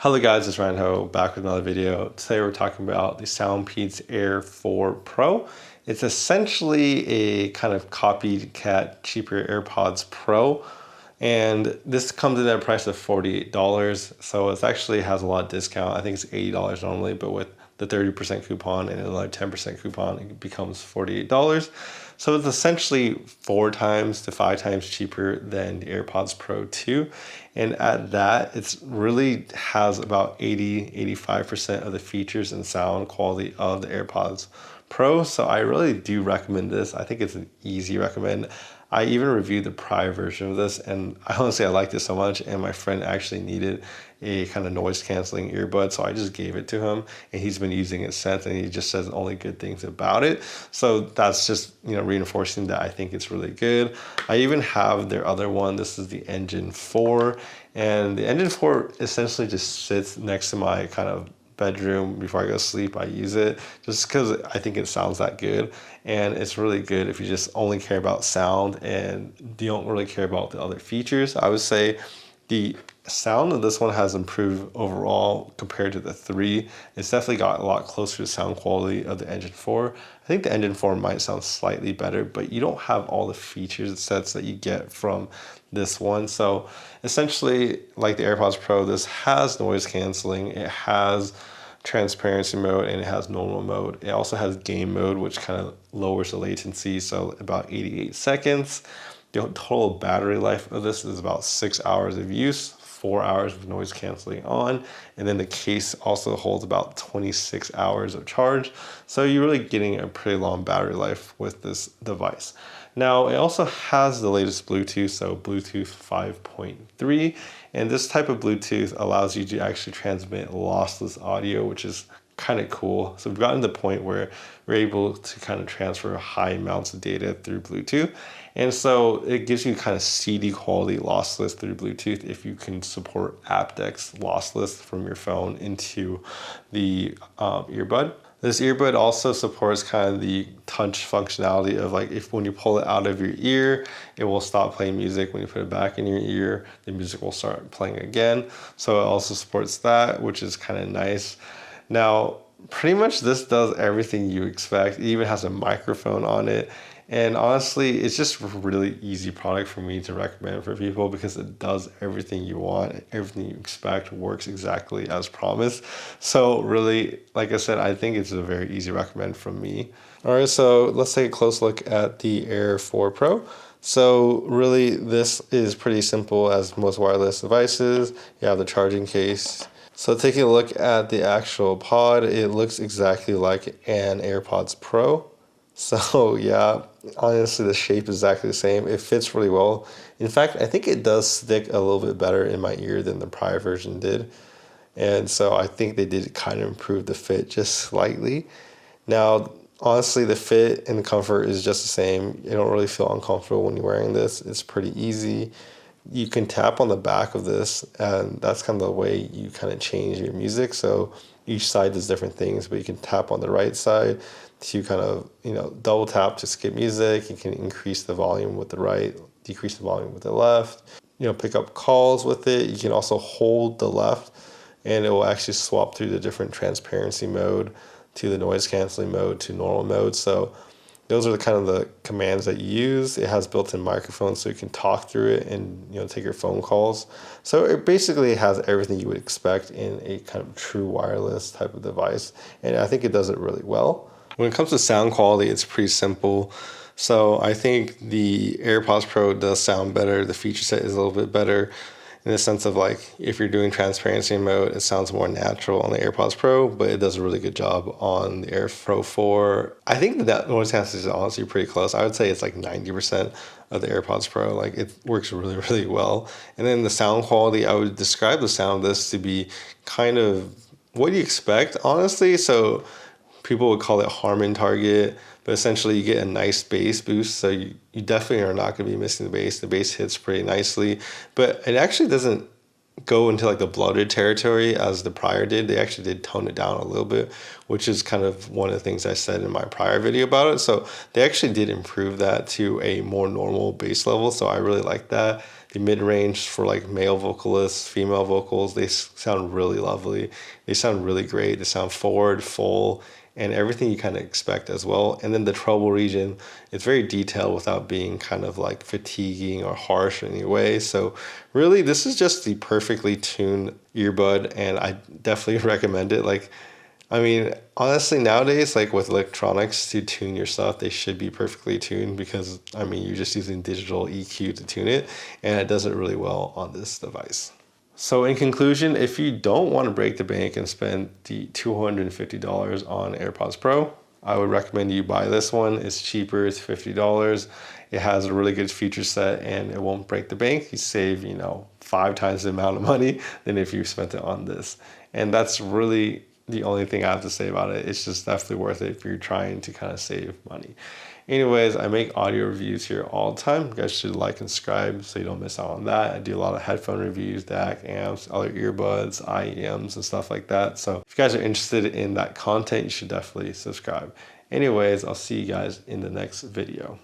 Hello guys, it's Ryan Ho back with another video. Today we're talking about the Soundpeats Air4 Pro. It's essentially a kind of copycat cheaper AirPods Pro, and this comes in at a price of $48. So it actually has a lot of discount. I think it's $80 normally, but with the 30% coupon and another 10% coupon, it becomes $48. So it's essentially 4 times to 5 times cheaper than the AirPods Pro 2. And at that, it's really has about 85% of the features and sound quality of the AirPods Pro. So I really do recommend this. I think it's an easy recommend. I even reviewed the prior version of this, and honestly I liked it so much, and my friend actually needed a kind of noise canceling earbud, so I just gave it to him, and he's been using it since, and he just says only good things about it. So that's just, reinforcing that I think it's really good. I even have their other one. This is the Engine 4, and the Engine 4 essentially just sits next to my kind of bedroom before I go to sleep. I use it just because I think it sounds that good, and it's really good if you just only care about sound and you don't really care about the other features. I would say the sound of this one has improved overall compared to the 3. It's definitely got a lot closer to sound quality of the Engine 4. I think the Engine 4 might sound slightly better, but you don't have all the features and sets that you get from this one. So essentially, like the AirPods Pro, this has noise canceling, it has transparency mode, and it has normal mode. It also has game mode, which kind of lowers the latency, so about 88 seconds. The total battery life of this is about 6 hours of use, 4 hours of noise canceling on, and then the case also holds about 26 hours of charge. So you're really getting a pretty long battery life with this device. Now, it also has the latest Bluetooth, so Bluetooth 5.3, and this type of Bluetooth allows you to actually transmit lossless audio, which is kind of cool. So we've gotten to the point where we're able to kind of transfer high amounts of data through Bluetooth. And so it gives you kind of CD quality lossless through Bluetooth if you can support aptX lossless from your phone into the earbud. This earbud also supports kind of the touch functionality of, like, if when you pull it out of your ear, it will stop playing music. When you put it back in your ear, the music will start playing again. So it also supports that, which is kind of nice. Now, pretty much this does everything you expect. It even has a microphone on it. And honestly, it's just a really easy product for me to recommend for people because it does everything you want, everything you expect, works exactly as promised. So really, like I said, I think it's a very easy recommend from me. All right, so let's take a close look at the Air 4 Pro. So really, this is pretty simple as most wireless devices. You have the charging case. So taking a look at the actual pod, it looks exactly like an AirPods Pro. So yeah, honestly, the shape is exactly the same. It fits really well. In fact, I think it does stick a little bit better in my ear than the prior version did. And so I think they did kind of improve the fit just slightly. Now, honestly, the fit and the comfort is just the same. You don't really feel uncomfortable when you're wearing this. It's pretty easy. You can tap on the back of this, and that's kind of the way you kind of change your music. So each side does different things, but you can tap on the right side to kind of, double tap to skip music. You can increase the volume with the right, decrease the volume with the left, pick up calls with it. You can also hold the left, and it will actually swap through the different transparency mode to the noise canceling mode to normal mode. So those are the kind of the commands that you use. It has built-in microphones so you can talk through it and take your phone calls. So it basically has everything you would expect in a kind of true wireless type of device, and I think it does it really well. When it comes to sound quality, it's pretty simple. So I think the AirPods Pro does sound better. The feature set is a little bit better in the sense of, like, if you're doing transparency mode, it sounds more natural on the AirPods Pro, but it does a really good job on the Air Pro 4. I think that noise canceling is honestly pretty close. I would say it's like 90% of the AirPods Pro. Like, it works really, really well. And then the sound quality, I would describe the sound of this to be kind of what you expect, honestly. So people would call it Harman target, but essentially you get a nice bass boost. So you definitely are not going to be missing the bass. The bass hits pretty nicely, but it actually doesn't go into like the bloated territory as the prior did. They actually did tone it down a little bit, which is kind of one of the things I said in my prior video about it. So they actually did improve that to a more normal bass level. So I really like that. the mid-range for like male vocalists, female vocals, they sound really lovely. They sound really great. They sound forward, full, and everything you kind of expect as well. And then the treble region, it's very detailed without being kind of like fatiguing or harsh in any way. So really, this is just the perfectly tuned earbud, and I definitely recommend it. Like, I mean, honestly, nowadays, like with electronics to tune your stuff, they should be perfectly tuned because, I mean, you're just using digital EQ to tune it, and it does it really well on this device. So in conclusion, if you don't want to break the bank and spend the $250 on AirPods Pro, I would recommend you buy this one. It's cheaper, it's $50. It has a really good feature set and it won't break the bank. You save, 5 times the amount of money than if you spent it on this. And that's really the only thing I have to say about it. It's just definitely worth it if you're trying to kind of save money. Anyways, I make audio reviews here all the time. You guys should like and subscribe so you don't miss out on that. I do a lot of headphone reviews, DAC, amps, other earbuds, IEMs, and stuff like that. So if you guys are interested in that content, you should definitely subscribe. Anyways, I'll see you guys in the next video.